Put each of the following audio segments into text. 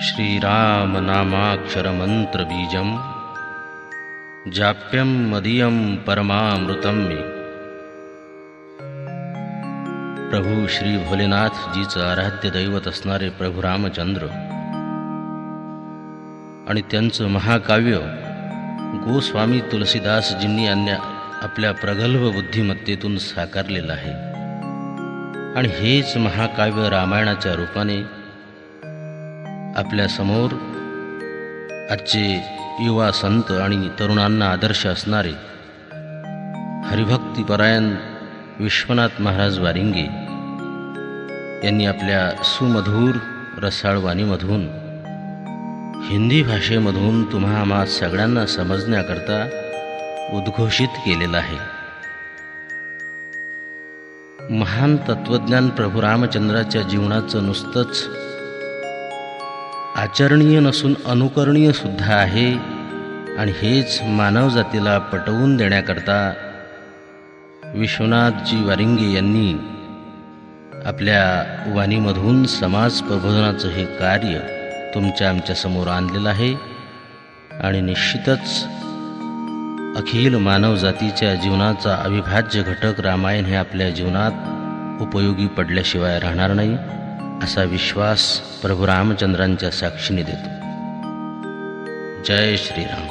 श्रीराम नामाक्षर मंत्र बीजम जाप्यम मदीयम परमामृतम में। प्रभू श्री भोलेनाथ जीचं आराध्य दैवत असणारे प्रभू रामचंद्र आणि त्यांचं महाकाव्य गोस्वामी तुलसीदासजींनी आपल्या प्रगल्भ बुद्धिमत्तेतून साकारलेलं आहे। आणि हेच महाकाव्य रामायणाच्या रूपाने आपल्या समोर आजचे युवा संत आणि तरुणांना आदर्श असणारे हरिभक्तिपरायण विश्वनाथ महाराज वारिंगे यांनी आपल्या सुमधुर रसाळ वाणीमधून हिंदी भाषेमधून तुम्हा आम्हा सगळ्यांना समजण्याकरता उद्घोषित केलेला आहे। महान तत्वज्ञान प्रभू रामचंद्राच्या जीवनाचं नुसतंच आचरणीय नसून अनुकरणीय सुद्धा आहे। आणि हेच मानव जातीला पटवून देण्याकरता विश्वनाथजी वारिंगे यांनी आपल्या वाणीमधून समाज प्रबोधनाचं हे कार्य तुमच्या आमच्या समोर आणलेलं आहे। आणि निश्चितच अखिल मानव जातीच्या जीवनाचा अविभाज्य घटक रामायण हे आपल्या जीवनात उपयोगी पडल्याशिवाय राहणार नाही असा विश्वास प्रभू रामचंद्रांच्या साक्षीने देतो। जय श्रीराम।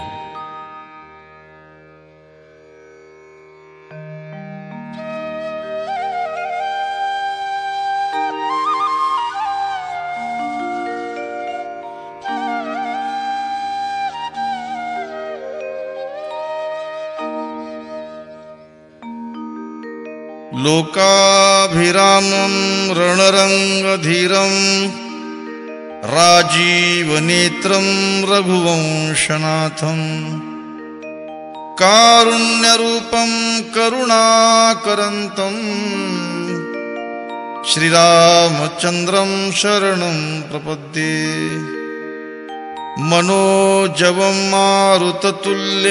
लोकाभिरामं रणरंगधीरं राजीवनेत्रं रघुवंशनाथं कारुण्यरूपं करुणाकरन्तं श्रीरामचन्द्रं शरणं प्रपद्ये। मनोजवं मारुततुल्यवेगं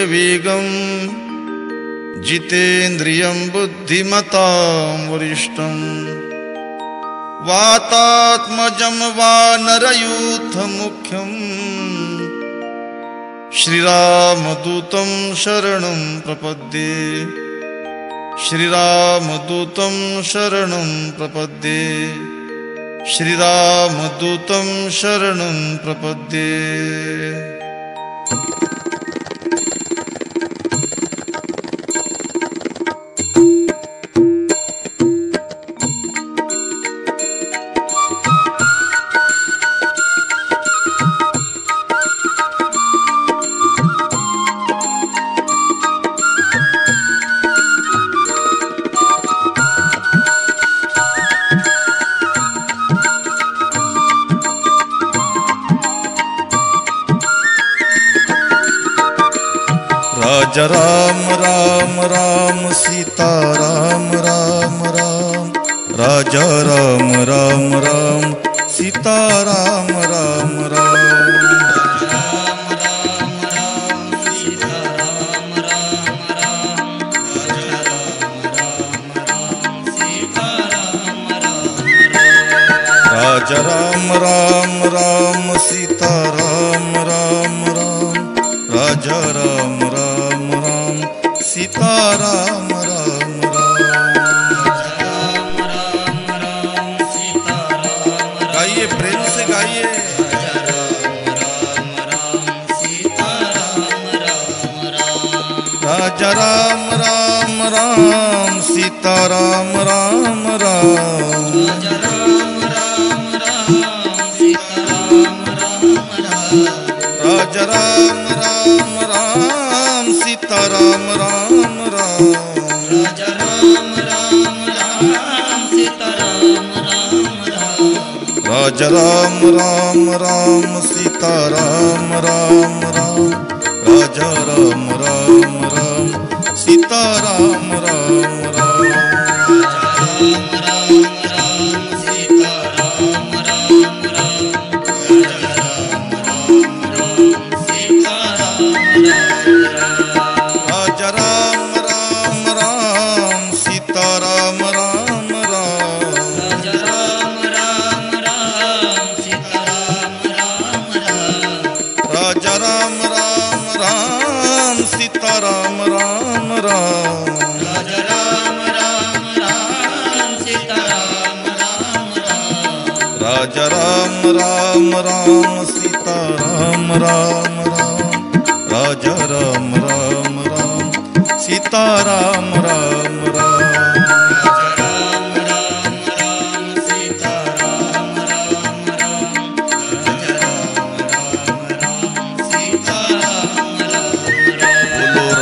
जितेन्द्रियं बुद्धिमतां वरिष्ठं वातात्मजं वानरयूथमुख्यं श्रीरामदूतं शरणं प्रपद्ये। श्रीरामदूतं शरणं प्रपद्ये। श्रीरामदूतं शरणं प्रपद्ये। राजा राम राम राम सीता राम राम राम। राजा राम राम राम सीता राम राम राम। राम राम राम सीता राम राम राम। राजा राम राम राम सीता राम राम राम। राजा राम राम राम सीता राम राम राम। राम राम राम सीता राम। गाइए प्रेम से गाइए। राजा राम राम राम सीता राम राम राम। राजा राम राम राम सीता राम राम राम। राजा राम राम राम सीता राम राम राम। राजा राम राम राम सीता राम राम राम। राजा राम राम राम सीता राम राम राम। राजा राम राम राम सीता राम राम राम। राम राम राम सीता राम राम राम। राजा राम राम राम सीता राम राम राम। राजा राम राम राम सीता राम राम राम राम सीता राम राम राम राजा राम राम राम सीता राम राम राम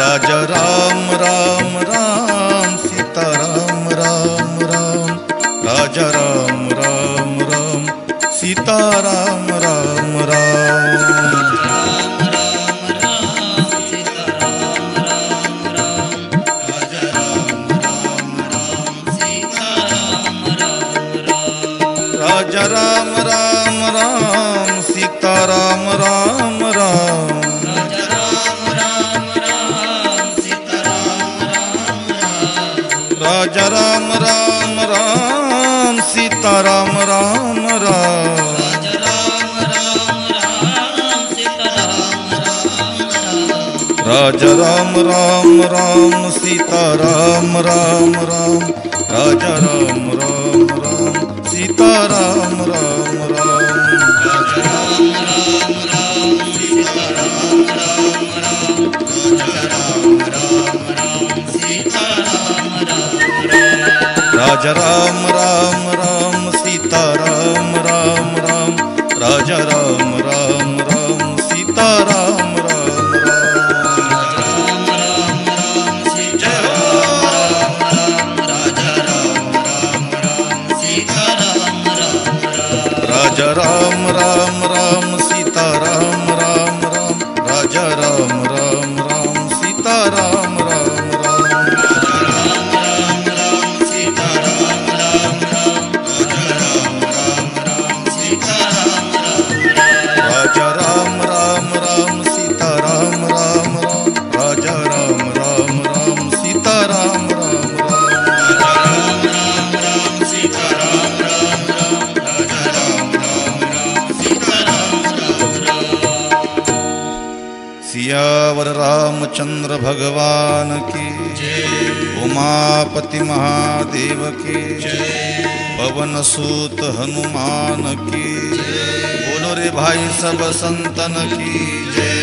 राजा राम राम राम सीता राम राम राम राजा राम राम राम सीता राम राम राम राजा राम राम राम सीता राम राम राम राजा राम राम राम सीता राम राम राम राजा राम राम राम सीता राम राम राम राजा राम राम राम सीता राम राम राम राजा राम राम राम सीता राम राम राम राजा राम राम राम सीता राम राम राजा राम राम राम सीता राम राम राम राजा राम राम राम सीता राम राम राजा राम राम राम सीता राम राम राम राजा राम राम राम सीता राम राम सियावर रामचंद्र भगवान की उमापति महादेव की पवन सूत हनुमान की बोलो रे भाई सब संतन की जय।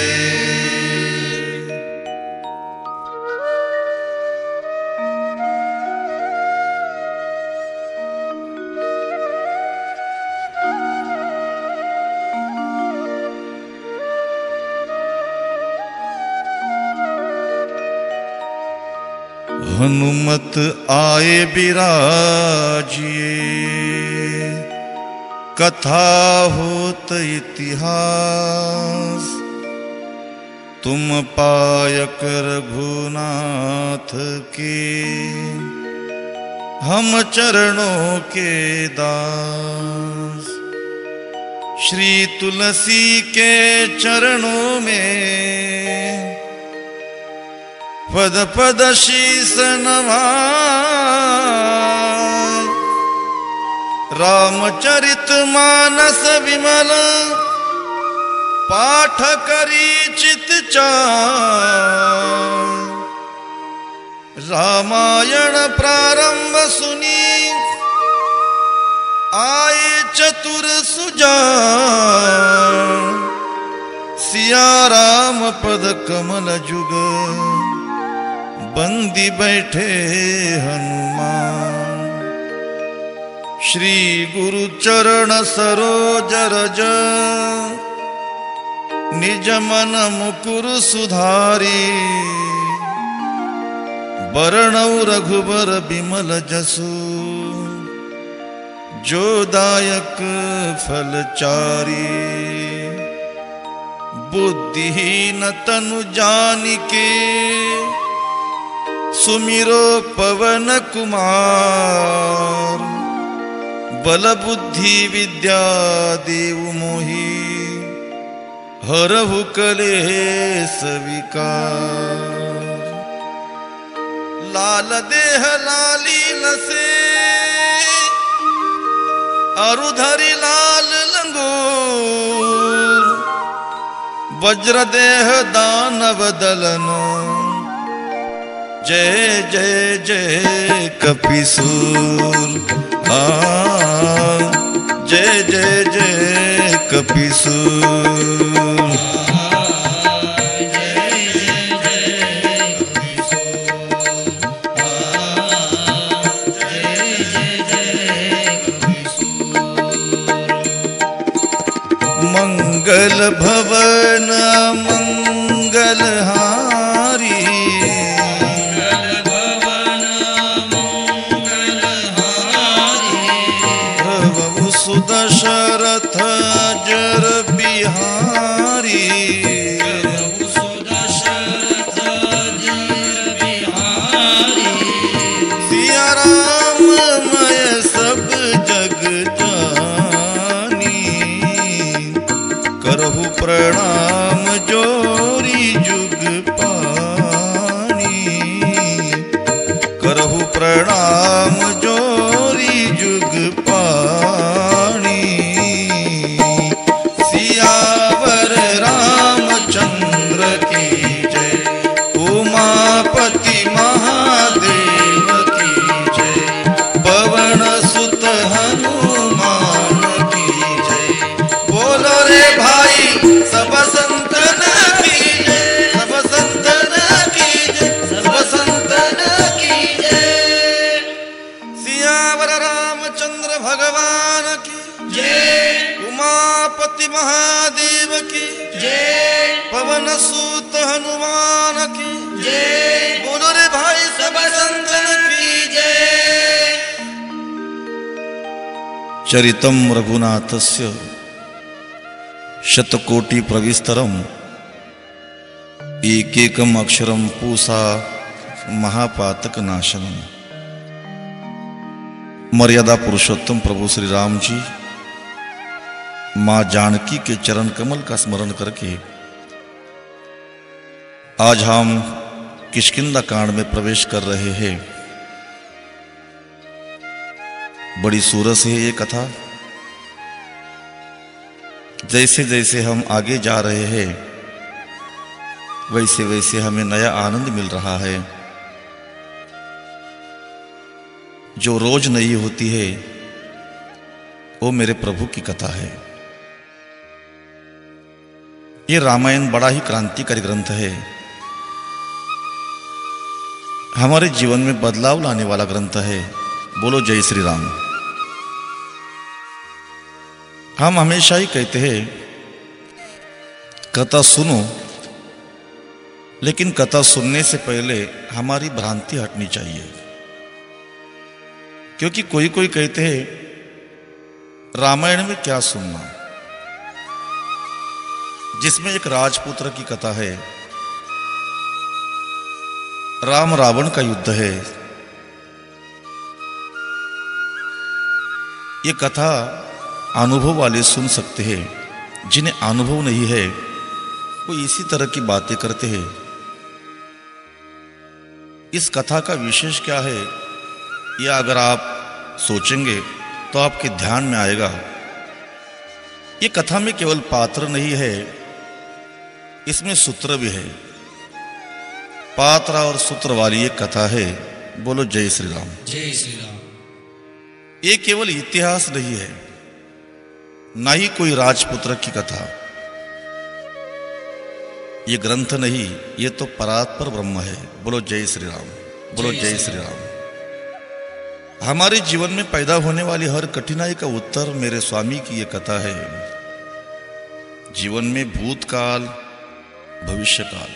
हनुमत आए बिराजिए कथा होत इतिहास तुम पायक रघुनाथ के हम चरणों के दास श्री तुलसी के चरणों में पद पद शीस नवाए रामचरित मानस विमल पाठ करी चित चाय रामायण प्रारंभ सुनी आए चतुर सुजान सिया राम पद कमल जुग बंदी बैठे हनुमान श्री गुरु चरण सरोज रज निज मन मुकुर सुधारी बरनऊ रघुबर बिमल जसु जो दायक फलचारी बुद्धिहीन तनु जानिके सुमिरो पवन कुमार बल बुद्धि विद्या देव मोहि हरहु कलेस विकार लाल देह लालीन से अरुधरि लाल लंगोर वज्र देह दानव दलन जय जय जय कपिसूर जय जय जय कपिसूर। मंगल भवन मंगलहारी, प्रभु सुदशरथ अजर बिहारी, सिया राम मय सब जग जानी, करहु प्रणाम जोरी जुग पानी, करहु प्रणाम जोरी जुग पानी। सियावर रामचंद्र की जय, उमापति महादेव की जय, पवन सुत हनुमान की जय। बोलो रे भाई सब संतन की जय, सब संतन की जय, सब संतन की जय। सियावर रामचंद्र भगवान की जय, उमापति महादेव की जय, पवन सूत हनुमान की जय। बोलो रे भाई सब संतन की जय। चरितम रघुनाथस्य शतकोटि प्रविस्तरम, एकैकम अक्षरम पूसा महापातक नाशनम। मर्यादा पुरुषोत्तम प्रभु श्री राम जी माँ जानकी के चरण कमल का स्मरण करके आज हम किष्किंधा कांड में प्रवेश कर रहे हैं। बड़ी सूरत है ये कथा। जैसे जैसे हम आगे जा रहे हैं वैसे वैसे हमें नया आनंद मिल रहा है। जो रोज नई होती है वो मेरे प्रभु की कथा है। ये रामायण बड़ा ही क्रांतिकारी ग्रंथ है, हमारे जीवन में बदलाव लाने वाला ग्रंथ है। बोलो जय श्री राम। हम हमेशा ही कहते हैं कथा सुनो, लेकिन कथा सुनने से पहले हमारी भ्रांति हटनी चाहिए। क्योंकि कोई कोई कहते हैं रामायण में क्या सुनना, जिसमें एक राजपुत्र की कथा है, राम रावण का युद्ध है। ये कथा अनुभव वाले सुन सकते हैं, जिन्हें अनुभव नहीं है वो इसी तरह की बातें करते हैं। इस कथा का विशेष क्या है, यह अगर आप सोचेंगे तो आपके ध्यान में आएगा। ये कथा में केवल पात्र नहीं है, इसमें सूत्र भी है। पात्र और सूत्र वाली एक कथा है। बोलो जय श्री राम। जय श्री राम। ये केवल इतिहास नहीं है, ना ही कोई राजपुत्र की कथा। ये ग्रंथ नहीं, ये तो परात्पर ब्रह्म है। बोलो जय श्री राम। बोलो जय श्री राम। हमारे जीवन में पैदा होने वाली हर कठिनाई का उत्तर मेरे स्वामी की ये कथा है। जीवन में भूतकाल, भविष्यकाल,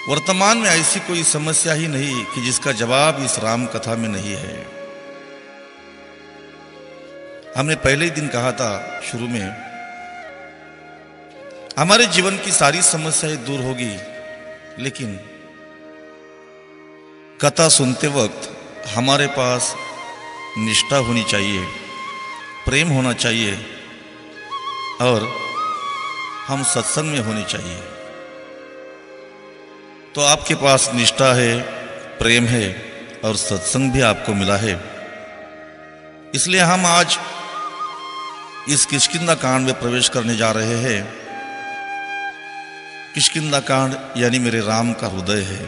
वर्तमान में ऐसी कोई समस्या ही नहीं कि जिसका जवाब इस राम कथा में नहीं है। हमने पहले ही दिन कहा था शुरू में, हमारे जीवन की सारी समस्याएं दूर होगी, लेकिन कथा सुनते वक्त हमारे पास निष्ठा होनी चाहिए, प्रेम होना चाहिए और हम सत्संग में होने चाहिए। तो आपके पास निष्ठा है, प्रेम है और सत्संग भी आपको मिला है। इसलिए हम आज इस किष्किंधा कांड में प्रवेश करने जा रहे हैं। किष्किंधा कांड यानी मेरे राम का हृदय है,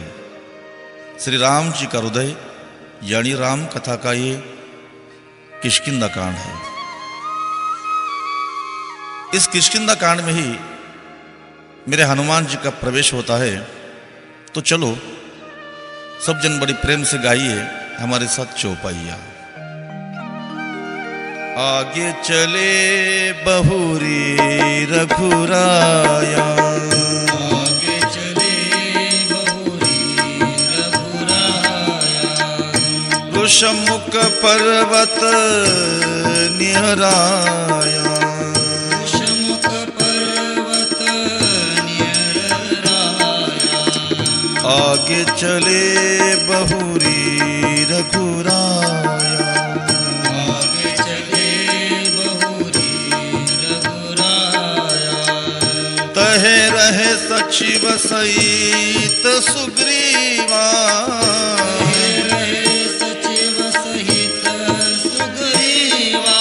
श्री राम जी का हृदय यानी राम कथा का ये किष्किंधा कांड है। इस किष्किंधा कांड में ही मेरे हनुमान जी का प्रवेश होता है। तो चलो सब जन बड़ी प्रेम से गाइए हमारे साथ चौपाइया। आगे चले बहुरी रघुराया, आगे चले बहुरी रघुराया, ऋषमुख पर्वत निहराया, ऋषमुख पर्वत निहराया, आगे चले बहुरी रघुराया, आगे चले बहुरी रघुराया, तहे रहे सचिव सहित सुग्रीवा, रहे सचिव सहित सुग्रीवा,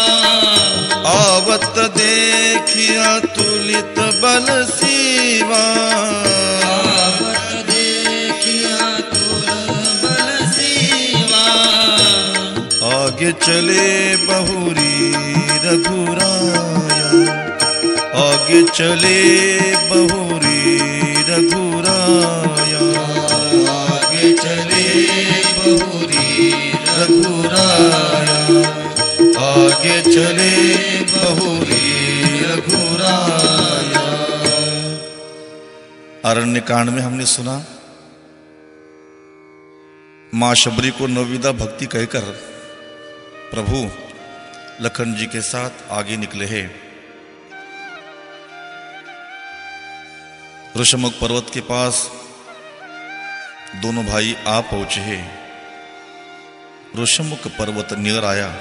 आवत देखिया तुलित बल सीवा, आवत देखिया तुल बल सीवा, आगे चले बहुरी रघुराया, आगे चले बहुरी रघुराया, आगे चले बहुरी रघुराया, आगे चले बहुरी रघुराया। अरण्य कांड में हमने सुना मां शबरी को नवविधा भक्ति कहकर प्रभु लखन जी के साथ आगे निकले हैं। ऋषमुख पर्वत के पास दोनों भाई आ पहुंचे हैं। ऋषमुख पर्वत नियर आया।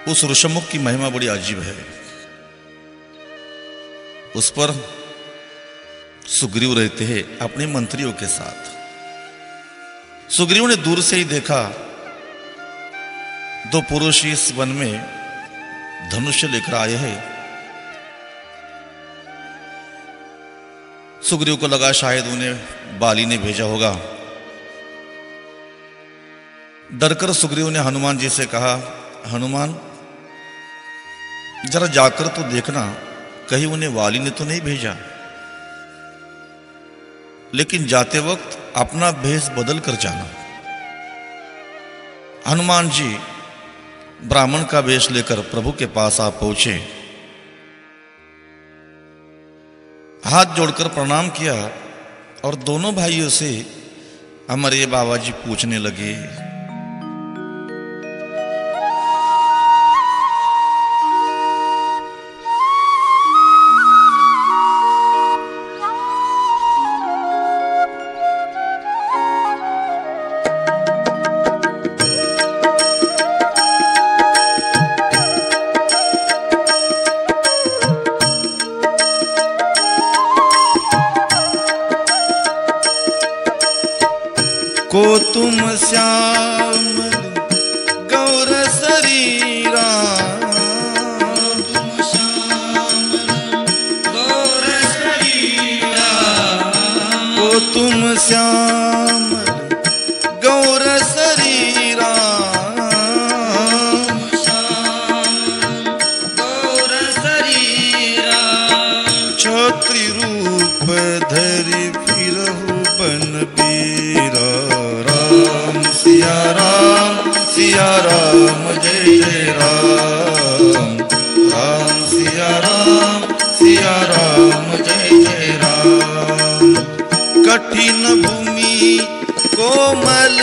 उस ऋषमुख की महिमा बड़ी अजीब है। उस पर सुग्रीव रहते हैं अपने मंत्रियों के साथ। सुग्रीव ने दूर से ही देखा दो पुरुष इस वन में धनुष्य लेकर आए हैं। सुग्रीव को लगा शायद उन्हें बाली ने भेजा होगा। डरकर सुग्रीव ने हनुमान जी से कहा, हनुमान जरा जाकर तो देखना कहीं उन्हें वाली ने तो नहीं भेजा। लेकिन जाते वक्त अपना भेष बदल कर जाना। हनुमान जी ब्राह्मण का वेश लेकर प्रभु के पास आ पहुंचे। हाथ जोड़कर प्रणाम किया और दोनों भाइयों से हमारे बाबा जी पूछने लगे, को तुम श्याम गौर शरीरा, तुम श्याम गौर शरीरा, को तुम श्याम गौर शरीरा, तुम श्याम गौर शरीरा, क्षत्रि रूप धरि फिरहु बन बीरा। राम सिया राम सिया राम जय जय राम, राम सिया राम जय जय राम। कठिन भूमि कोमल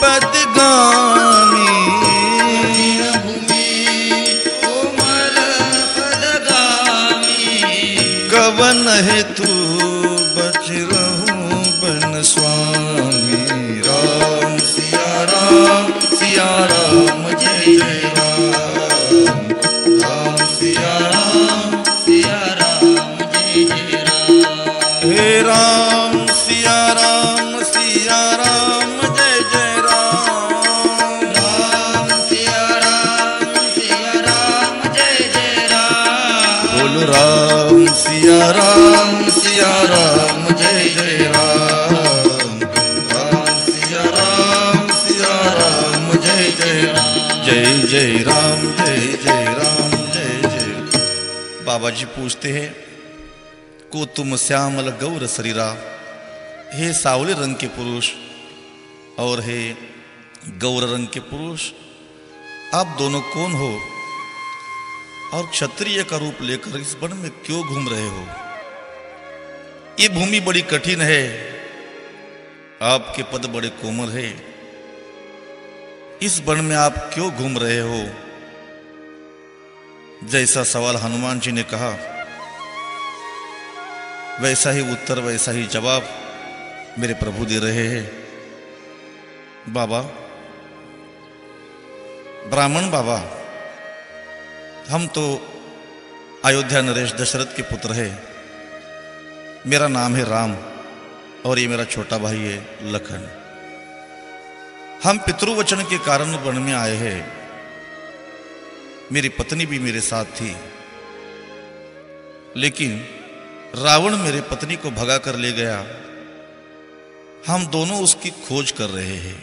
पदगामी, भूमि कोमल पदगामी, कवन हेतु बच रहूं बन स्वामी। राम सिया राम जय जय राम, राम सिया राम जय जय राम। हे राम सिया राम जय जय राम, राम सिया राम जय जय राम। बोल राम सिया राम जय जय राम, राम सिया राम जय जय राम, जय जय राम जय जय राम जय जय। बाबा जी पूछते हैं, को तुम श्यामल गौर शरीरा, हे सावले रंग के पुरुष और हे गौर रंग के पुरुष, आप दोनों कौन हो और क्षत्रिय का रूप लेकर इस वन में क्यों घूम रहे हो? ये भूमि बड़ी कठिन है, आपके पद बड़े कोमल है, इस वन में आप क्यों घूम रहे हो? जैसा सवाल हनुमान जी ने कहा, वैसा ही उत्तर, वैसा ही जवाब मेरे प्रभु दे रहे हैं। बाबा, ब्राह्मण बाबा, हम तो अयोध्या नरेश दशरथ के पुत्र हैं। मेरा नाम है राम और ये मेरा छोटा भाई है लखन। हम पितृवचन के कारण वन में आए हैं। मेरी पत्नी भी मेरे साथ थी, लेकिन रावण मेरे पत्नी को भगा कर ले गया। हम दोनों उसकी खोज कर रहे हैं।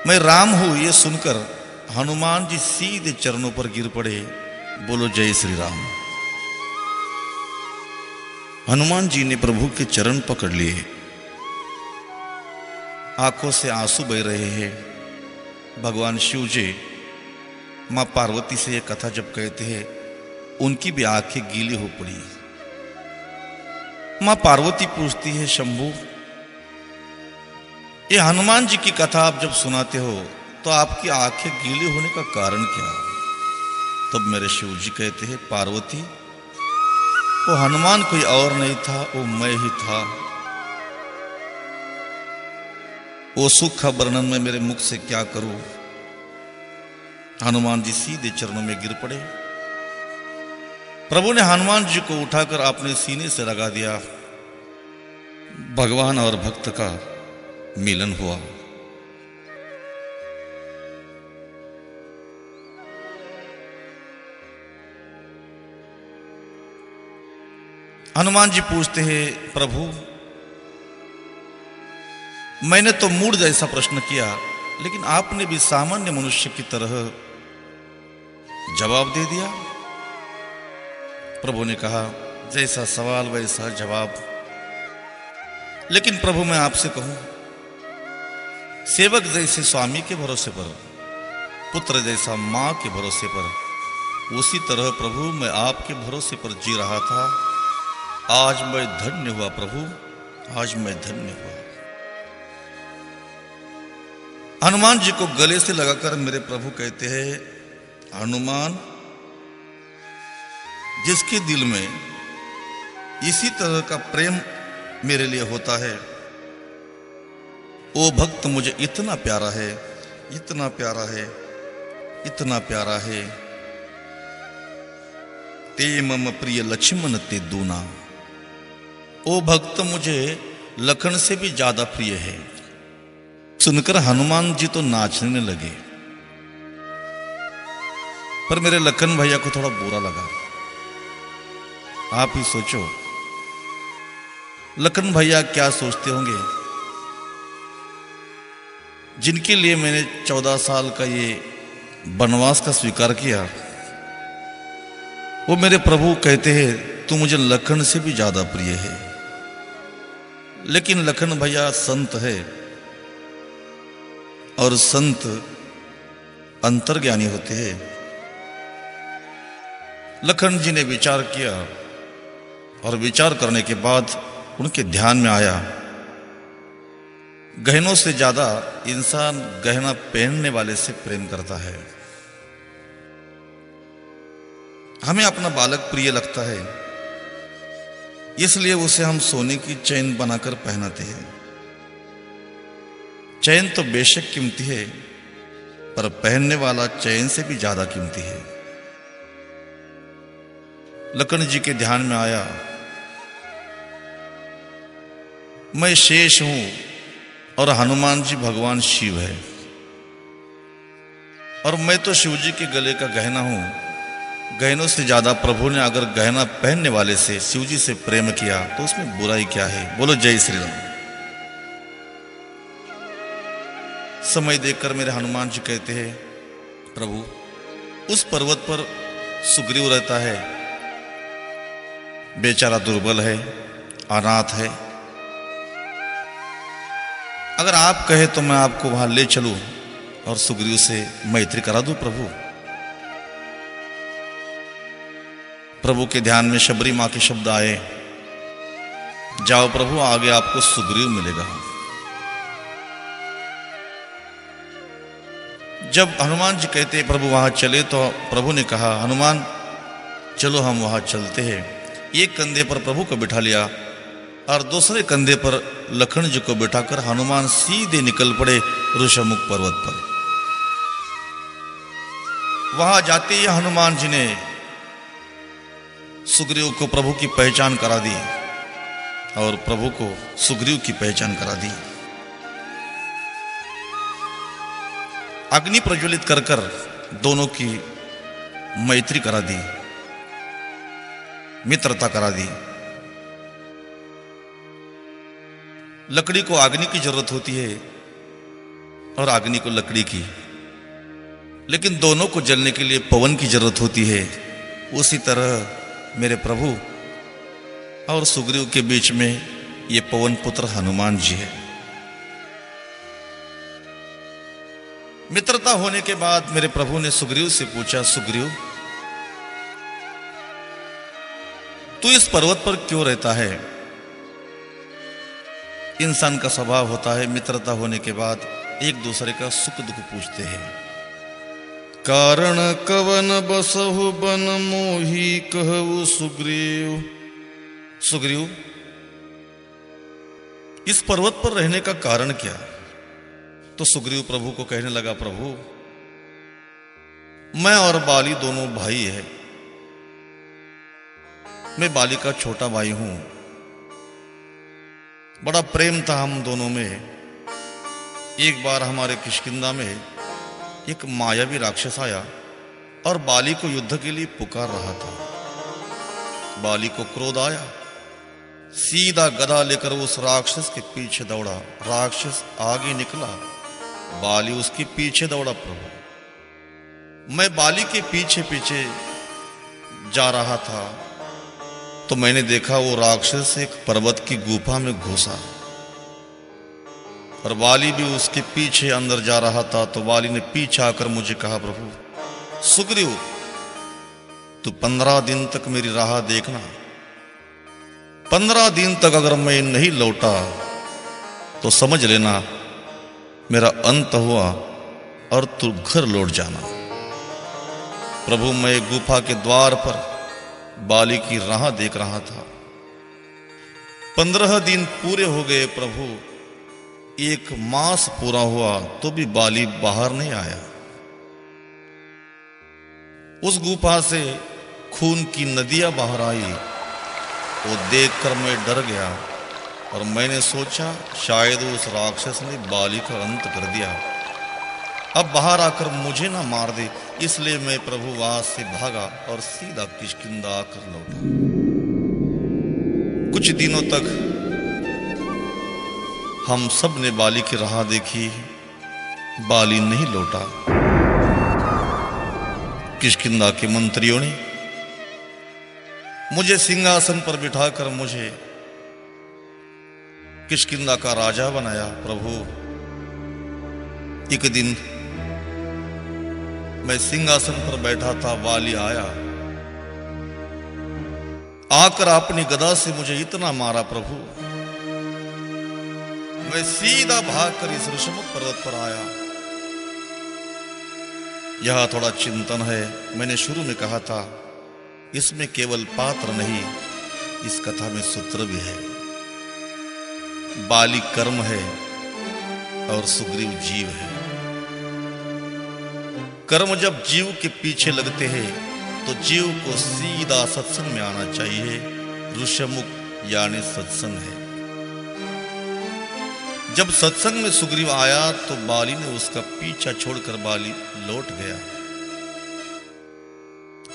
मैं राम हूं ये सुनकर हनुमान जी सीधे चरणों पर गिर पड़े। बोलो जय श्री राम। हनुमान जी ने प्रभु के चरण पकड़ लिए। आंखों से आंसू बह रहे हैं। भगवान शिव जी मां पार्वती से यह कथा जब कहते हैं, उनकी भी आंखें गीली हो पड़ी। मां पार्वती पूछती है, शंभू, ये हनुमान जी की कथा आप जब सुनाते हो तो आपकी आंखें गीली होने का कारण क्या? तब मेरे शिव जी कहते हैं, पार्वती, वो हनुमान कोई और नहीं था, वो मैं ही था। वो सुख का वर्णन मैं मेरे मुख से क्या करूं? हनुमान जी सीधे चरणों में गिर पड़े। प्रभु ने हनुमान जी को उठाकर अपने सीने से लगा दिया। भगवान और भक्त का मिलन हुआ। हनुमान जी पूछते हैं, प्रभु, मैंने तो मूढ़ जैसा प्रश्न किया, लेकिन आपने भी सामान्य मनुष्य की तरह जवाब दे दिया। प्रभु ने कहा, जैसा सवाल वैसा जवाब। लेकिन प्रभु, मैं आपसे कहूं, सेवक जैसे स्वामी के भरोसे पर, पुत्र जैसा मां के भरोसे पर, उसी तरह प्रभु मैं आपके भरोसे पर जी रहा था। आज मैं धन्य हुआ प्रभु, आज मैं धन्य हुआ। हनुमान जी को गले से लगाकर मेरे प्रभु कहते हैं, हनुमान, जिसके दिल में इसी तरह का प्रेम मेरे लिए होता है, वो भक्त मुझे इतना प्यारा है, इतना प्यारा है, इतना प्यारा है। ते मम प्रिय लक्ष्मण ते दूना, वो भक्त मुझे लखन से भी ज्यादा प्रिय है। सुनकर हनुमान जी तो नाचने लगे, पर मेरे लखन भैया को थोड़ा बुरा लगा। आप ही सोचो, लखन भैया क्या सोचते होंगे, जिनके लिए मैंने 14 साल का ये वनवास का स्वीकार किया। वो मेरे प्रभु कहते हैं, तू मुझे लखन से भी ज्यादा प्रिय है। लेकिन लखन भैया संत है, और संत अंतर्ज्ञानी होते हैं। लखन जी ने विचार किया, और विचार करने के बाद उनके ध्यान में आया, गहनों से ज्यादा इंसान गहना पहनने वाले से प्रेम करता है। हमें अपना बालक प्रिय लगता है, इसलिए उसे हम सोने की चैन बनाकर पहनाते हैं। चैन तो बेशक कीमती है, पर पहनने वाला चैन से भी ज्यादा कीमती है। लखन जी के ध्यान में आया, मैं शेष हूं और हनुमान जी भगवान शिव है, और मैं तो शिव जी के गले का गहना हूं। गहनों से ज्यादा प्रभु ने अगर गहना पहनने वाले से, शिव जी से प्रेम किया, तो उसमें बुराई क्या है? बोलो जय श्री राम। समय देखकर मेरे हनुमान जी कहते हैं, प्रभु, उस पर्वत पर सुग्रीव रहता है, बेचारा दुर्बल है, अनाथ है। अगर आप कहे तो मैं आपको वहां ले चलूं और सुग्रीव से मैत्री करा दूं प्रभु। प्रभु के ध्यान में शबरी मां के शब्द आए, जाओ प्रभु, आगे आपको सुग्रीव मिलेगा। जब हनुमान जी कहते प्रभु वहां चले, तो प्रभु ने कहा, हनुमान चलो हम वहां चलते हैं। एक कंधे पर प्रभु को बिठा लिया और दूसरे कंधे पर लखन जी को बिठाकर हनुमान सीधे निकल पड़े ऋषमुख पर्वत पर। वहां जाते ही हनुमान जी ने सुग्रीव को प्रभु की पहचान करा दी और प्रभु को सुग्रीव की पहचान करा दी। अग्नि प्रज्वलित कर कर दोनों की मैत्री करा दी, मित्रता करा दी। लकड़ी को अग्नि की जरूरत होती है और अग्नि को लकड़ी की, लेकिन दोनों को जलने के लिए पवन की जरूरत होती है। उसी तरह मेरे प्रभु और सुग्रीव के बीच में ये पवन पुत्र हनुमान जी है। मित्रता होने के बाद मेरे प्रभु ने सुग्रीव से पूछा, सुग्रीव तू इस पर्वत पर क्यों रहता है? इंसान का स्वभाव होता है, मित्रता होने के बाद एक दूसरे का सुख दुख पूछते हैं। कारण कवन बसहु बन मोही कहु सुग्रीव। सुग्रीव इस पर्वत पर रहने का कारण क्या? तो सुग्रीव प्रभु को कहने लगा, प्रभु मैं और बाली दोनों भाई हैं। मैं बाली का छोटा भाई हूं। बड़ा प्रेम था हम दोनों में। एक बार हमारे किष्किंधा में एक मायावी राक्षस आया और बाली को युद्ध के लिए पुकार रहा था। बाली को क्रोध आया, सीधा गदा लेकर उस राक्षस के पीछे दौड़ा। राक्षस आगे निकला, बाली उसके पीछे दौड़ा। प्रभु मैं बाली के पीछे पीछे जा रहा था तो मैंने देखा वो राक्षस एक पर्वत की गुफा में घुसा और बाली भी उसके पीछे अंदर जा रहा था। तो बाली ने पीछे आकर मुझे कहा, प्रभु सुग्रीव तू 15 दिन तक मेरी राह देखना। 15 दिन तक अगर मैं नहीं लौटा तो समझ लेना मेरा अंत हुआ और तू घर लौट जाना। प्रभु मैं गुफा के द्वार पर बाली की राह देख रहा था। 15 दिन पूरे हो गए प्रभु, एक मास पूरा हुआ तो भी बाली बाहर नहीं आया। उस गुफा से खून की नदियां बाहर आई। वो देखकर मैं डर गया और मैंने सोचा शायद उस राक्षस ने बाली का अंत कर दिया, अब बाहर आकर मुझे ना मार दे। इसलिए मैं प्रभु वहां से भागा और सीधा किष्किंधा आकर लौटा। कुछ दिनों तक हम सब ने बाली की राह देखी, बाली नहीं लौटा। किष्किंधा के मंत्रियों ने मुझे सिंहासन पर बिठाकर मुझे किष्किंधा का राजा बनाया। प्रभु एक दिन मैं सिंहासन पर बैठा था, बाली आया, आकर अपनी गदा से मुझे इतना मारा प्रभु, मैं सीधा भागकर इस ऋषमुख पर्वत पर आया। यह थोड़ा चिंतन है। मैंने शुरू में कहा था इसमें केवल पात्र नहीं, इस कथा में सूत्र भी है। बाली कर्म है और सुग्रीव जीव है। कर्म जब जीव के पीछे लगते हैं तो जीव को सीधा सत्संग में आना चाहिए। ऋषमुख यानी सत्संग है। जब सत्संग में सुग्रीव आया तो बाली ने उसका पीछा छोड़कर बाली लौट गया।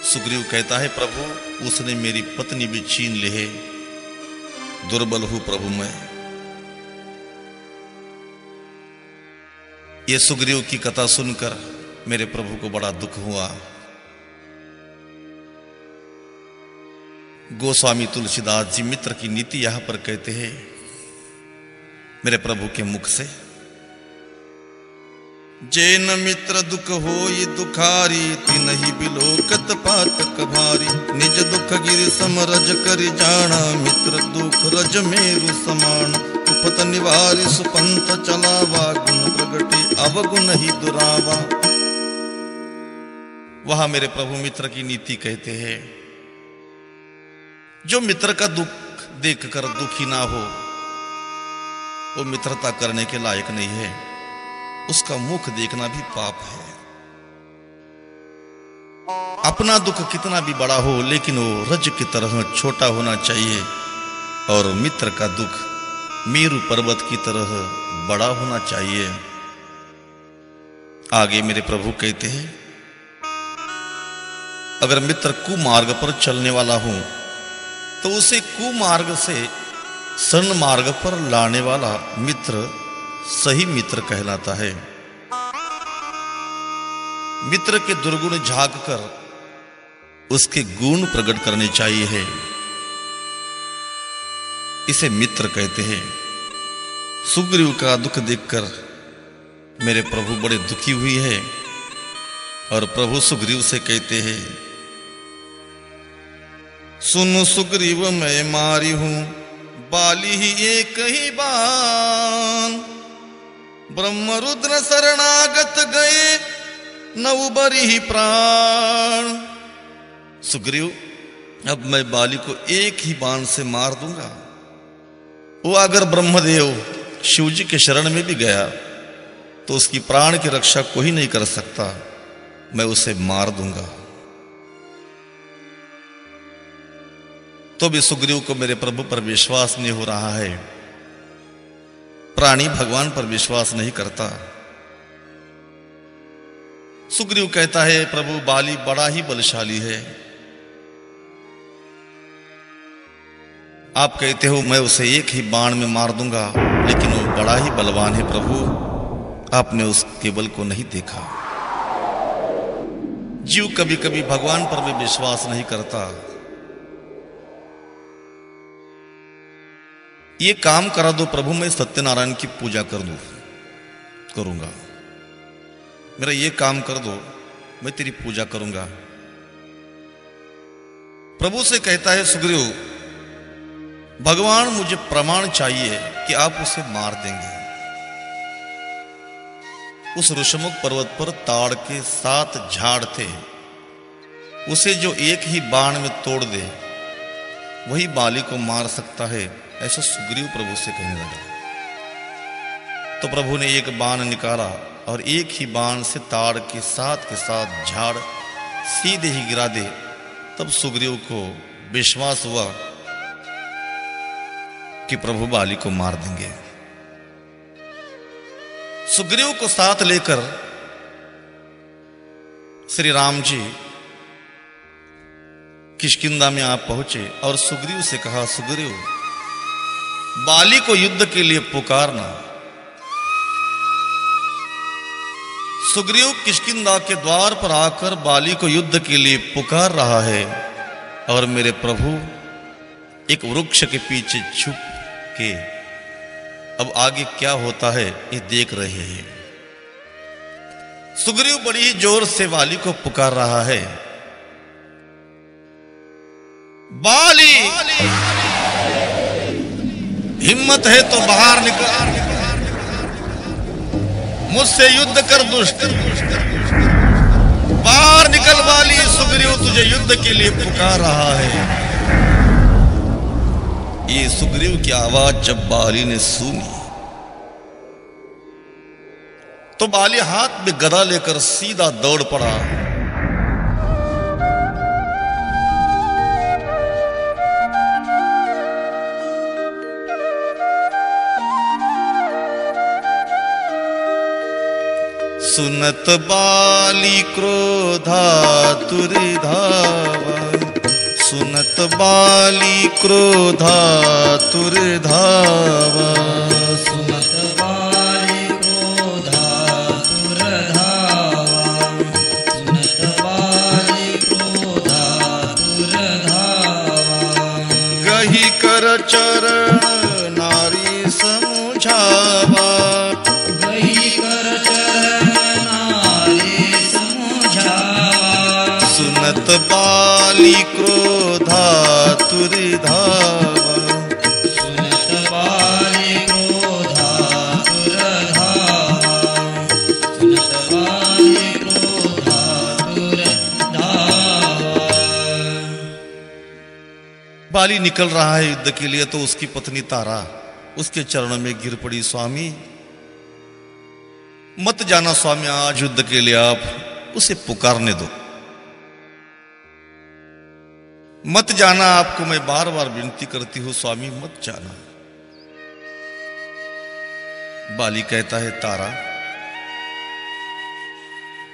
सुग्रीव कहता है, प्रभु उसने मेरी पत्नी भी छीन ली है, दुर्बल हूं प्रभु मैं। ये सुग्रीव की कथा सुनकर मेरे प्रभु को बड़ा दुख हुआ। गोस्वामी तुलसीदास जी मित्र की नीति यहां पर कहते हैं मेरे प्रभु के मुख से, जैन मित्र दुख होई दुखारी, तिनहि बिलोकत पातक भारी, निज दुख गिर समरज करि जाना, मित्र दुख रज मेरु समान, उपत निवारि सुपंथ चलावा, गुण प्रगति अवगुण ही दुरावा। वहां मेरे प्रभु मित्र की नीति कहते हैं, जो मित्र का दुख देखकर दुखी ना हो वो मित्रता करने के लायक नहीं है, उसका मुख देखना भी पाप है। अपना दुख कितना भी बड़ा हो लेकिन वो रज की तरह छोटा होना चाहिए, और मित्र का दुख मेरु पर्वत की तरह बड़ा होना चाहिए। आगे मेरे प्रभु कहते हैं, अगर मित्र कुमार्ग पर चलने वाला हो तो उसे कुमार्ग से सन्मार्ग पर लाने वाला मित्र सही मित्र कहलाता है। मित्र के दुर्गुण झांक कर उसके गुण प्रकट करने चाहिए है, इसे मित्र कहते हैं। सुग्रीव का दुख देखकर मेरे प्रभु बड़े दुखी हुई है, और प्रभु सुग्रीव से कहते हैं, सुन सुग्रीव मैं मारी हूं बाली ही एक ही बान, ब्रह्म रुद्र शरणागत गए न उबरी ही प्राण। सुग्रीव, अब मैं बाली को एक ही बाण से मार दूंगा। वो अगर ब्रह्मदेव शिव जी के शरण में भी गया तो उसकी प्राण की रक्षा कोई नहीं कर सकता, मैं उसे मार दूंगा। तो भी सुग्रीव को मेरे प्रभु पर विश्वास नहीं हो रहा है। प्राणी भगवान पर विश्वास नहीं करता। सुग्रीव कहता है, प्रभु बाली बड़ा ही बलशाली है, आप कहते हो मैं उसे एक ही बाण में मार दूंगा, लेकिन वो बड़ा ही बलवान है प्रभु, आपने उसके बल को नहीं देखा। जीव कभी कभी भगवान पर भी विश्वास नहीं करता। ये काम करा दो प्रभु, मैं सत्यनारायण की पूजा करूंगा। मेरा ये काम कर दो, मैं तेरी पूजा करूंगा। प्रभु से कहता है सुग्रीव, भगवान मुझे प्रमाण चाहिए कि आप उसे मार देंगे। उस ऋषमुख पर्वत पर ताड़ के 7 झाड़ थे, उसे जो एक ही बाण में तोड़ दे वही बाली को मार सकता है, ऐसा सुग्रीव प्रभु से कहने लगा। तो प्रभु ने एक बाण निकाला और एक ही बाण से ताड़ के 7 झाड़ सीधे ही गिरा दे। तब सुग्रीव को विश्वास हुआ कि प्रभु बाली को मार देंगे। सुग्रीव को साथ लेकर श्री राम जी किष्किंधा में आप पहुंचे और सुग्रीव से कहा, सुग्रीव बाली को युद्ध के लिए पुकारना। सुग्रीव किष्किंधा के द्वार पर आकर बाली को युद्ध के लिए पुकार रहा है, और मेरे प्रभु एक वृक्ष के पीछे छुप के अब आगे क्या होता है ये देख रहे हैं। सुग्रीव बड़ी ही जोर से बाली को पुकार रहा है, बाली हिम्मत है तो बाहर निकल, मुझसे युद्ध कर दुष्ट, बाहर निकल बाली, सुग्रीव तुझे युद्ध के लिए पुकार रहा है। ये सुग्रीव की आवाज जब बाली ने सुनी तो बाली हाथ में गदा लेकर सीधा दौड़ पड़ा। सुनत बाली क्रोधातुर धावा, सुनत बाली क्रोधातुर धावा, सुनत बाली क्रोधातुर धावा, सुनत बाली क्रोधातुर धावा। चरण नारी समुझावा, गई कर चरण नारी समुझावा। सुनत बाली क्रोधातुर धावा, सुनत बाली क्रोधातुर धावा। सुनत बाली क्रोधातुर धावा। बाली निकल रहा है युद्ध के लिए तो उसकी पत्नी तारा उसके चरणों में गिर पड़ी। स्वामी मत जाना स्वामी, आज युद्ध के लिए आप उसे पुकारने दो, मत जाना, आपको मैं बार बार विनती करती हूं स्वामी मत जाना। बाली कहता है तारा,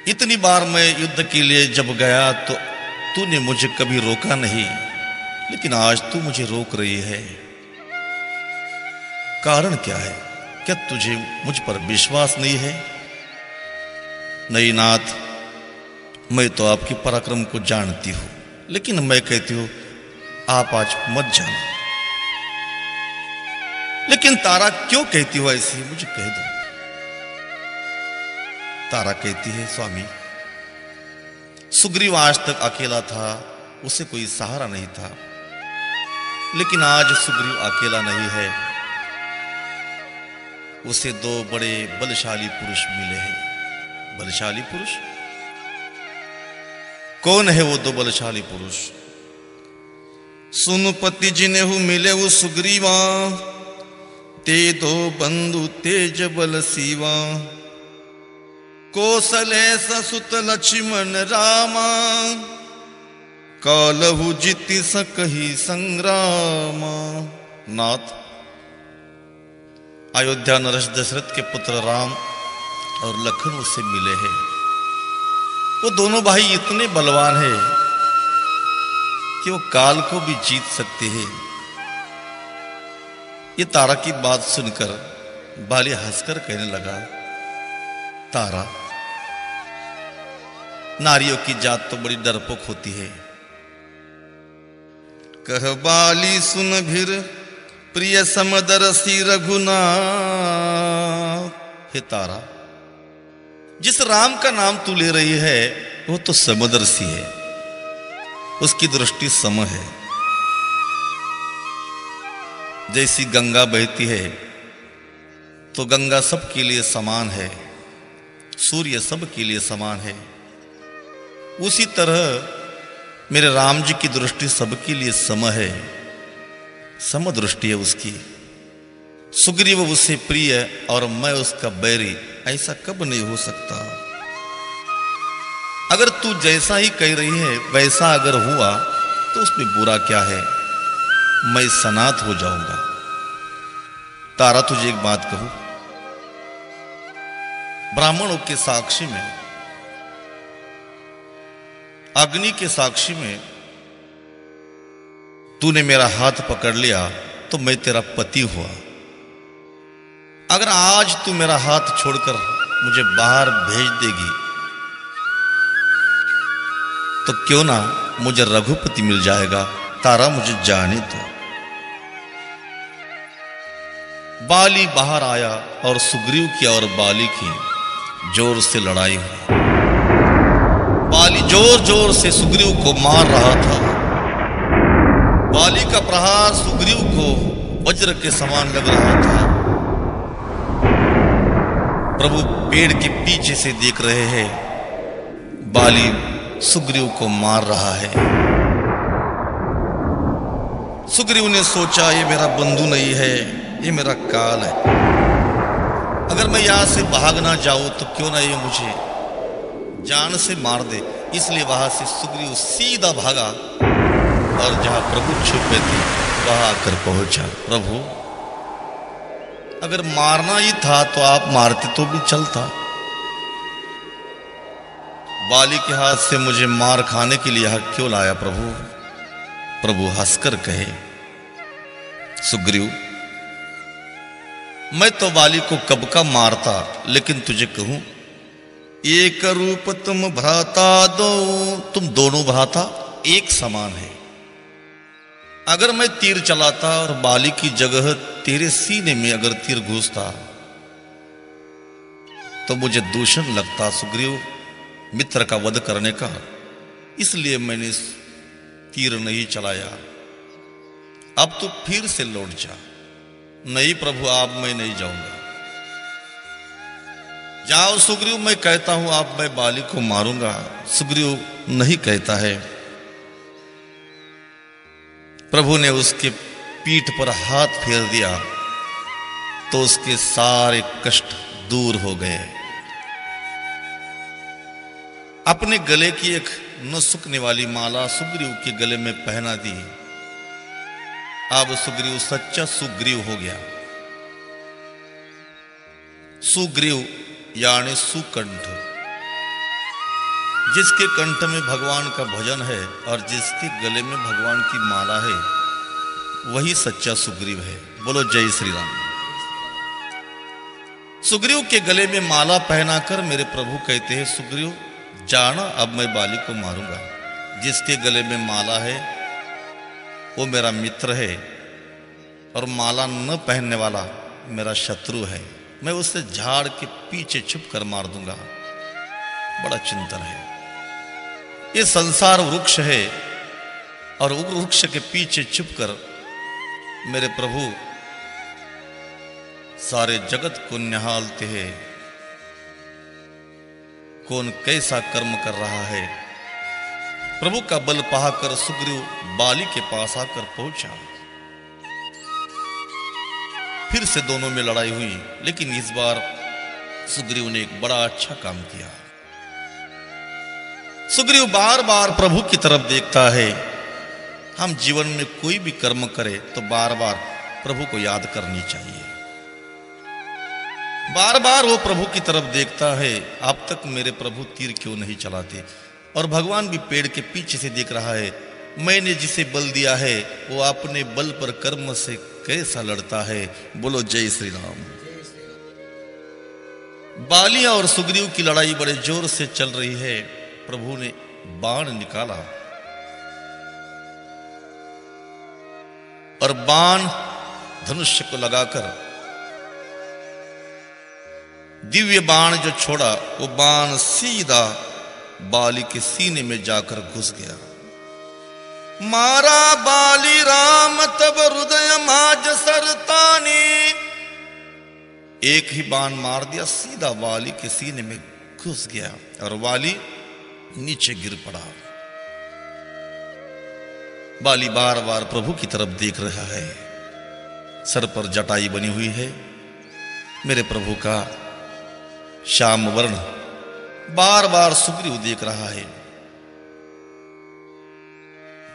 इतनी बार मैं युद्ध के लिए जब गया तो तूने मुझे कभी रोका नहीं, लेकिन आज तू मुझे रोक रही है, कारण क्या है? क्या तुझे मुझ पर विश्वास नहीं है? नहीं नाथ, मैं तो आपके पराक्रम को जानती हूं, लेकिन मैं कहती हूं आप आज मत जाना। लेकिन तारा क्यों कहती हो ऐसी, मुझे कह दो। तारा कहती है स्वामी, सुग्रीव आज तक अकेला था, उसे कोई सहारा नहीं था, लेकिन आज सुग्रीव अकेला नहीं है, उसे दो बड़े बलशाली पुरुष मिले हैं। बलशाली पुरुष कौन है? वो दो बलशाली पुरुष, सुन पति जिन्हें मिले वो सुग्रीवा, ते दो बंधु तेज बल सीवा, कौशले ससुत लक्ष्मण रामा, कालहु जिति सकहि संग्राम। नाथ, अयोध्या नरेश दशरथ के पुत्र राम और लखन उससे मिले हैं। वो दोनों भाई इतने बलवान हैं कि वो काल को भी जीत सकते हैं। ये तारा की बात सुनकर बाली हंसकर कहने लगा, तारा, नारियों की जात तो बड़ी डरपोक होती है। कह बाली सुन भीर प्रिय समदरसी रघुनाथ। हे तारा, जिस राम का नाम तू ले रही है वो तो समदर्शी है, उसकी दृष्टि सम है। जैसी गंगा बहती है तो गंगा सबके लिए समान है, सूर्य सबके लिए समान है, उसी तरह मेरे राम जी की दृष्टि सबके लिए सम है, सम दृष्टि है उसकी। सुग्रीव उससे प्रिय और मैं उसका बैरी, ऐसा कब नहीं हो सकता। अगर तू जैसा ही कह रही है वैसा अगर हुआ तो उसमें बुरा क्या है, मैं सनात हो जाऊंगा। तारा, तुझे एक बात कहूं, ब्राह्मणों के साक्षी में, अग्नि के साक्षी में तूने मेरा हाथ पकड़ लिया तो मैं तेरा पति हुआ। अगर आज तू मेरा हाथ छोड़कर मुझे बाहर भेज देगी तो क्यों ना मुझे रघुपति मिल जाएगा। तारा, मुझे जाने दो। बाली बाहर आया और सुग्रीव की और बाली की जोर से लड़ाई हुई। बाली जोर जोर से सुग्रीव को मार रहा था। बाली का प्रहार सुग्रीव को वज्र के समान लग रहा था। प्रभु पेड़ के पीछे से देख रहे हैं, बाली सुग्रीव को मार रहा है। सुग्रीव ने सोचा ये मेरा बंधु नहीं है, ये मेरा काल है। अगर मैं यहां से भाग ना जाऊं तो क्यों ना ये मुझे जान से मार दे। इसलिए वहां से सुग्रीव सीधा भागा और जहां प्रभु छुपे थे वहां आकर पहुंचा। प्रभु, अगर मारना ही था तो आप मारते तो भी चलता। बाली के हाथ से मुझे मार खाने के लिए यहां क्यों लाया प्रभु? प्रभु हंसकर कहे, सुग्रीव, मैं तो बाली को कब का मारता, लेकिन तुझे कहूं, एक रूप तुम भ्राता दो, तुम दोनों भ्राता एक समान है। अगर मैं तीर चलाता और बाली की जगह तेरे सीने में अगर तीर घुसता तो मुझे दूषण लगता सुग्रीव मित्र का वध करने का, इसलिए मैंने तीर नहीं चलाया। अब तू फिर से लौट जा। नहीं प्रभु, आप मैं नहीं जाऊंगा। जाओ सुग्रीव, मैं कहता हूं आप मैं बाली को मारूंगा। सुग्रीव नहीं कहता है। प्रभु ने उसके पीठ पर हाथ फेर दिया तो उसके सारे कष्ट दूर हो गए। अपने गले की एक न सूखने वाली माला सुग्रीव के गले में पहना दी। अब सुग्रीव सच्चा सुग्रीव हो गया। सुग्रीव यानी सुकंठ, जिसके कंठ में भगवान का भजन है और जिसके गले में भगवान की माला है, वही सच्चा सुग्रीव है। बोलो जय श्री राम। सुग्रीव के गले में माला पहनाकर मेरे प्रभु कहते हैं, सुग्रीव जाना, अब मैं बाली को मारूंगा। जिसके गले में माला है वो मेरा मित्र है और माला न पहनने वाला मेरा शत्रु है। मैं उसे झाड़ के पीछे छुप कर मार दूंगा। बड़ा चिंतन है। ये संसार वृक्ष है और वृक्ष के पीछे छुपकर मेरे प्रभु सारे जगत को निहालते हैं। कौन कैसा कर्म कर रहा है। प्रभु का बल पाकर सुग्रीव बाली के पास आकर पहुंचा। फिर से दोनों में लड़ाई हुई, लेकिन इस बार सुग्रीव ने एक बड़ा अच्छा काम किया। सुग्रीव बार बार प्रभु की तरफ देखता है। हम जीवन में कोई भी कर्म करें तो बार बार प्रभु को याद करनी चाहिए। बार बार वो प्रभु की तरफ देखता है, अब तक मेरे प्रभु तीर क्यों नहीं चलाते। और भगवान भी पेड़ के पीछे से देख रहा है, मैंने जिसे बल दिया है वो अपने बल पर कर्म से कैसा लड़ता है। बोलो जय श्री राम। बाली और सुग्रीव की लड़ाई बड़े जोर से चल रही है। प्रभु ने बाण निकाला और बाण धनुष्य को लगाकर दिव्य बाण जो छोड़ा वो बाण सीधा बाली के सीने में जाकर घुस गया। मारा बाली राम तब हृदय माज सरतानी। एक ही बाण मार दिया, सीधा वाली के सीने में घुस गया और वाली नीचे गिर पड़ा। बाली बार बार प्रभु की तरफ देख रहा है। सर पर जटाई बनी हुई है। मेरे प्रभु का श्याम वर्ण बार बार सुग्रीव देख रहा है।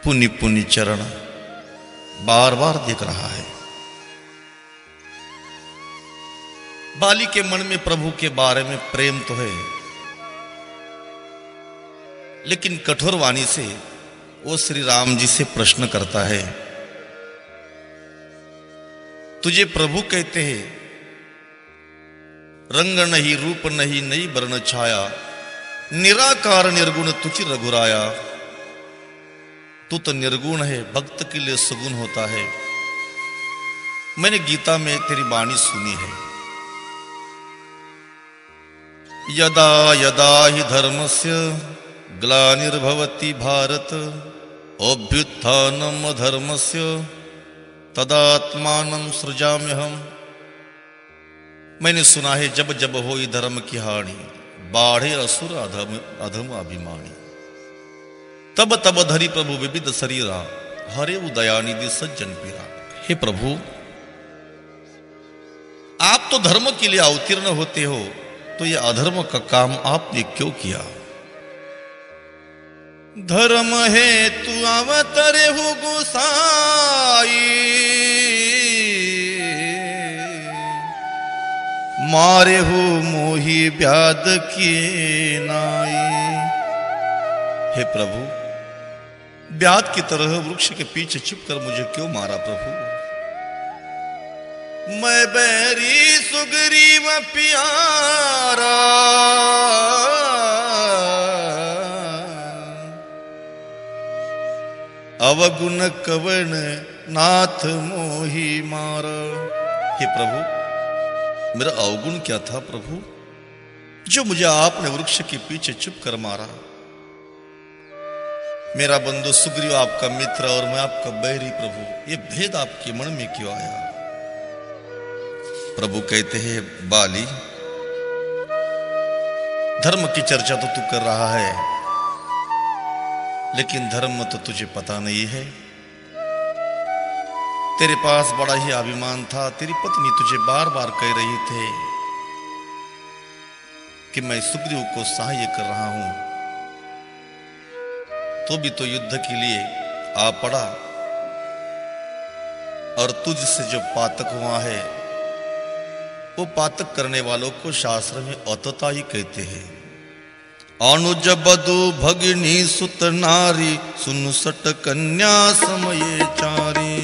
पुनि पुनि चरण बार बार देख रहा है। बाली के मन में प्रभु के बारे में प्रेम तो है, लेकिन कठोर वाणी से वो श्री राम जी से प्रश्न करता है, तुझे प्रभु कहते हैं, रंग नहीं रूप नहीं नई वर्ण छाया, निराकार निर्गुण तुझी रघुराया। तू तो निर्गुण है, भक्त के लिए सुगुण होता है। मैंने गीता में तेरी वाणी सुनी है, यदा यदा हि धर्मस्य ग्लानिर्भवति भारत अभ्युत्थानम् अधर्मस्य तदात्मानं सृजाम्यहम्। मैंने सुना है जब जब होई धर्म की हानि, बाढ़े असुर अधम अभिमानी। तब तब धरी प्रभु विविध शरीरा, हरे उदयानिधि सज्जन पीरा। हे प्रभु, आप तो धर्म के लिए अवतीर्ण होते हो, तो ये अधर्म का काम आपने क्यों किया? धर्म हेतु अवतरे हो गोसाई, मारे हो मोही व्याध के नाई। हे प्रभु, व्याध की तरह वृक्ष के पीछे छिपकर मुझे क्यों मारा प्रभु? मैं बैरी सुग्रीव प्यारा, अवगुण कवन नाथ मोहि मार। हे प्रभु, मेरा अवगुण क्या था प्रभु, जो मुझे आपने वृक्ष के पीछे चुप कर मारा। मेरा बंधु सुग्रीव आपका मित्र और मैं आपका बैरी प्रभु, ये भेद आपके मन में क्यों आया? प्रभु कहते हैं, बाली, धर्म की चर्चा तो तू कर रहा है, लेकिन धर्म तो तुझे पता नहीं है। तेरे पास बड़ा ही अभिमान था। तेरी पत्नी तुझे बार बार कह रही थे कि मैं सुग्रीव को सहाय कर रहा हूं, तो भी तो युद्ध के लिए आ पड़ा। और तुझसे जो पातक हुआ है, वो पातक करने वालों को शास्त्र में अतता ही कहते हैं। अनुज बधु भगिनी सुत नारी, सुन सट कन्या समये चारी।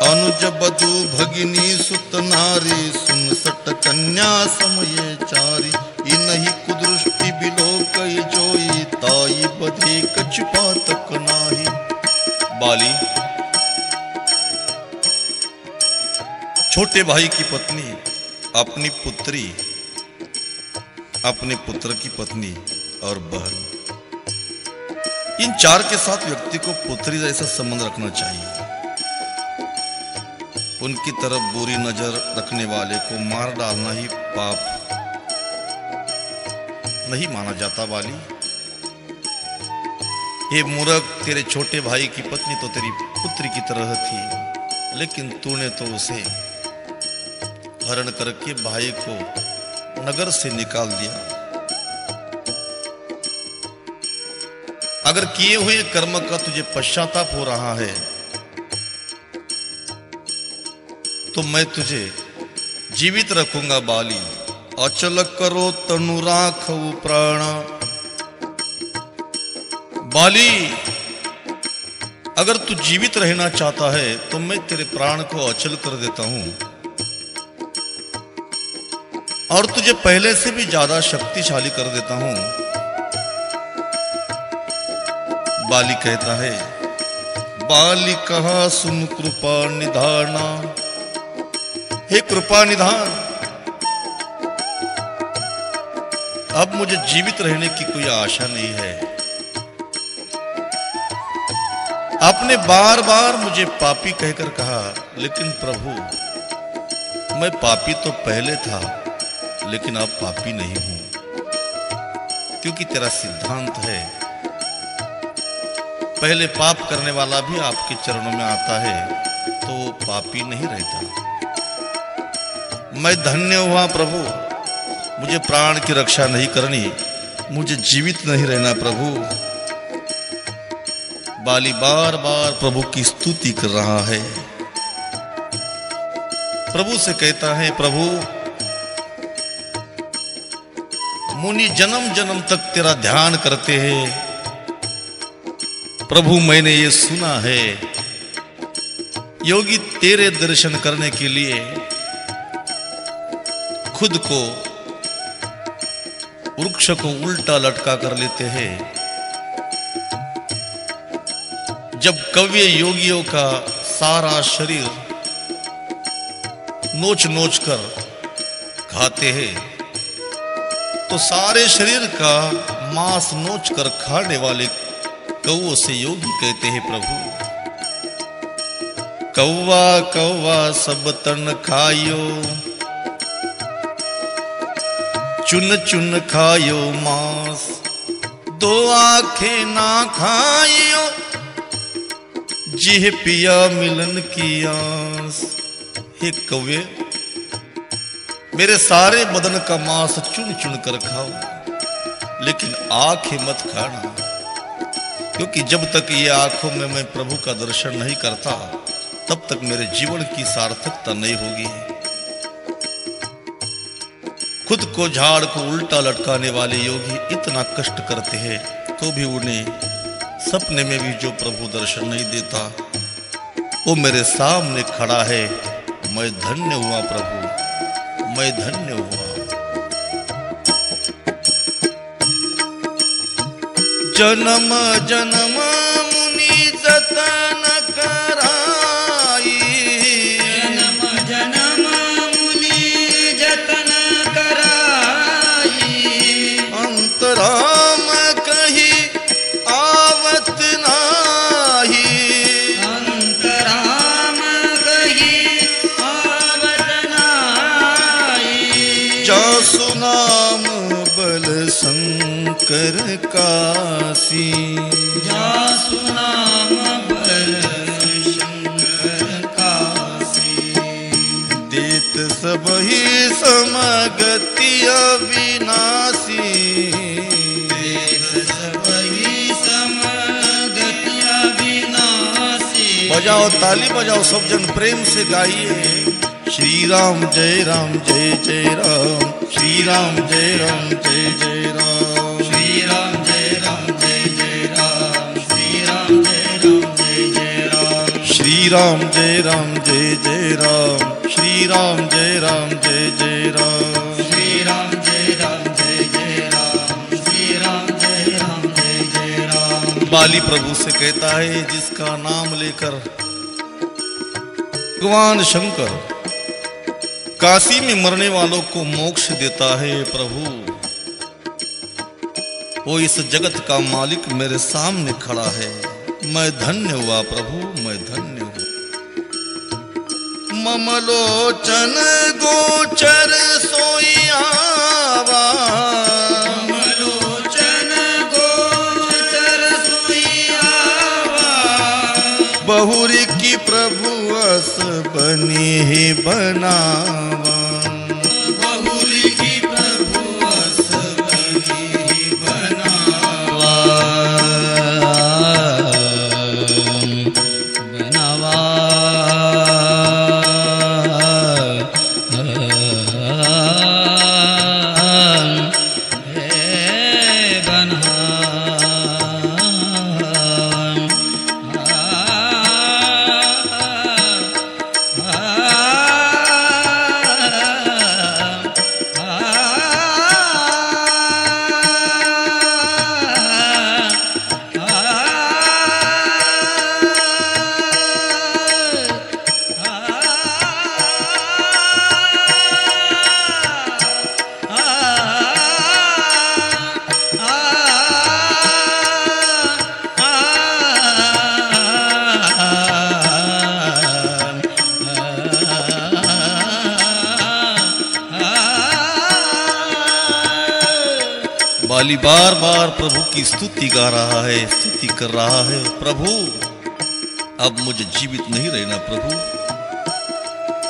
अनुज बधु भगिनी सुत नारी, सुन सट कन्या समये चारी। इनहि कुदृष्टि बिलोक जोई, ताई बधे कछु पातक नाही। बाली, छोटे भाई की पत्नी अपनी पुत्री, अपने पुत्र की पत्नी और बहन, इन चार के साथ व्यक्ति को पुत्री जैसा संबंध रखना चाहिए। उनकी तरफ बुरी नजर रखने वाले को मार डालना ही पाप नहीं माना जाता। बाली, ये मूर्ख, तेरे छोटे भाई की पत्नी तो तेरी पुत्री की तरह थी, लेकिन तूने तो उसे हरण करके भाई को नगर से निकाल दिया। अगर किए हुए कर्म का तुझे पश्चाताप हो रहा है, तो मैं तुझे जीवित रखूंगा। बाली, अचल करो तनु राखऊ प्राण। बाली, अगर तू जीवित रहना चाहता है तो मैं तेरे प्राण को अचल कर देता हूं, और तुझे पहले से भी ज्यादा शक्तिशाली कर देता हूं। बाली कहता है, बाली कहा सुन कृपा निधाना। हे कृपा निधान, अब मुझे जीवित रहने की कोई आशा नहीं है। आपने बार बार मुझे पापी कहकर कहा, लेकिन प्रभु, मैं पापी तो पहले था, लेकिन अब पापी नहीं हूं, क्योंकि तेरा सिद्धांत है पहले पाप करने वाला भी आपके चरणों में आता है तो वो पापी नहीं रहता। मैं धन्य हुआ प्रभु, मुझे प्राण की रक्षा नहीं करनी, मुझे जीवित नहीं रहना प्रभु। बाली बार बार प्रभु की स्तुति कर रहा है। प्रभु से कहता है, प्रभु, मुनि जन्म जन्म तक तेरा ध्यान करते हैं। प्रभु, मैंने ये सुना है, योगी तेरे दर्शन करने के लिए खुद को वृक्ष को उल्टा लटका कर लेते हैं। जब कव्य योगियों का सारा शरीर नोच नोच कर खाते हैं, तो सारे शरीर का मांस नोच कर खाने वाले कौओं से योगी कहते हैं, प्रभु, कौवा कौवा सब तन खायो, चुन चुन खायो मांस, दो आंखें ना खायो, जिह पिया मिलन की आस। हे कौवे, मेरे सारे बदन का मांस चुन चुन कर खाओ, लेकिन आंखें मत खाना, क्योंकि जब तक ये आंखों में मैं प्रभु का दर्शन नहीं करता, तब तक मेरे जीवन की सार्थकता नहीं होगी। खुद को झाड़ को उल्टा लटकाने वाले योगी इतना कष्ट करते हैं, तो भी उन्हें सपने में भी जो प्रभु दर्शन नहीं देता, वो मेरे सामने खड़ा है। मैं धन्य हुआ प्रभु, मैं धन्य हुआ। जन्म जन्म मुनि जतन कराई, जन्म जन्म मुनि जतन कराई, अंतराम कही आवत नाही, अंतराम कही आवत नाही, जासु नाम बल शंकर काशी, जासु नाम बल शंकर काशी, देत सबहि समगति अविनाशी, देत सबहि समगति अविनाशी। बजाओ ताली बजाओ सब जन प्रेम से गाइए। श्री राम जय राम जय जय राम, श्री राम जय राम जय जय राम, श्री राम जय राम जय जय राम, श्री राम जय राम जय जय राम, श्री राम जय राम जय जय राम, श्री राम जय राम जय जय राम, श्री राम जय राम जय जय राम, श्री राम जय राम जय जय राम। बाली प्रभु से कहता है जिसका नाम लेकर भगवान शंकर काशी में मरने वालों को मोक्ष देता है, प्रभु वो इस जगत का मालिक मेरे सामने खड़ा है। मैं धन्य हुआ प्रभु, मैं धन्य हुआ। ममलोचन गोचर सोयावा, ममलोचन गोचर सोयावा, बहुरी की प्रभु अस बनी ही बनावा, बहुरी की प्रभु अस बनी बनावा, बनावा बाली बार बार प्रभु की स्तुति गा रहा है, स्तुति कर रहा है। प्रभु अब मुझे जीवित नहीं रहना प्रभु,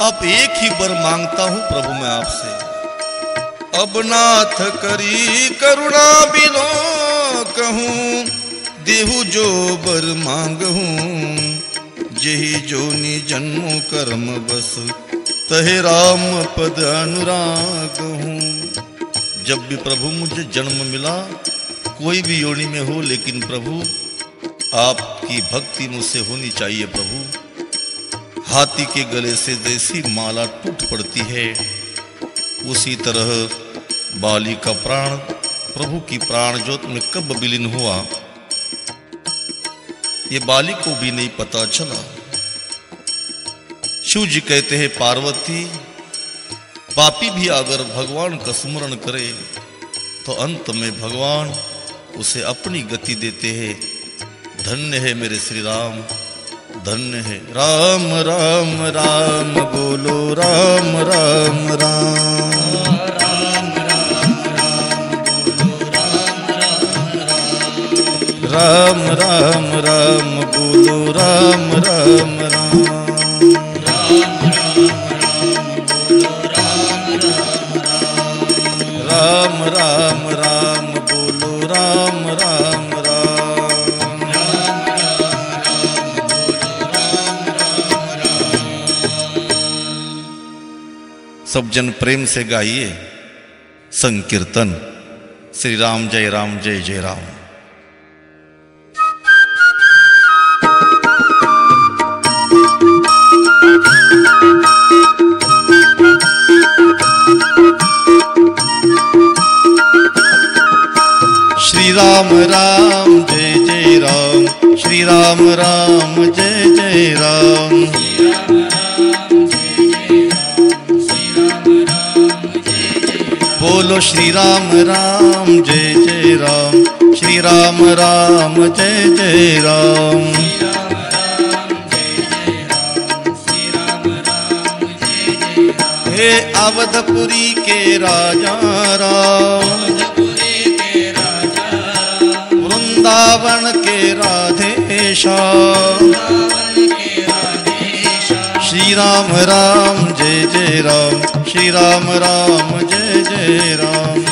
अब एक ही वर मांगता हूं प्रभु मैं आपसे, अब नाथ करी करुणा बिनो कहूं, देहु जो वर मांगहूं, जेहि जोनि जन्मो कर्म बस, तहे राम पद अनुराग हूं। जब भी प्रभु मुझे जन्म मिला, कोई भी योनि में हो, लेकिन प्रभु आपकी भक्ति मुझसे होनी चाहिए प्रभु। हाथी के गले से जैसी माला टूट पड़ती है, उसी तरह बाली का प्राण प्रभु की प्राण ज्योत में कब विलीन हुआ, ये बाली को भी नहीं पता चला। शिव जी कहते हैं पार्वती, पापी भी अगर भगवान का स्मरण करे तो अंत में भगवान उसे अपनी गति देते हैं। धन्य है मेरे श्री राम, धन्य है। राम राम राम बोलो, राम राम राम, राम राम राम बोलो, राम राम राम बोलो, राम राम राम, राम राम राम बोलो, राम राम राम, सब जन प्रेम से गाइए संकीर्तन। श्री राम जय राम जय जय राम। श्री श्री राम राम जय जय राम, श्री राम राम जय जय राम। बोलो श्री राम राम जय जय राम, श्री राम राम जय जय राम। हे अवधपुरी के राजा राम, वृंदावन के राधेशा, श्री राम राम जय जय राम, श्री राम राम जय जय राम।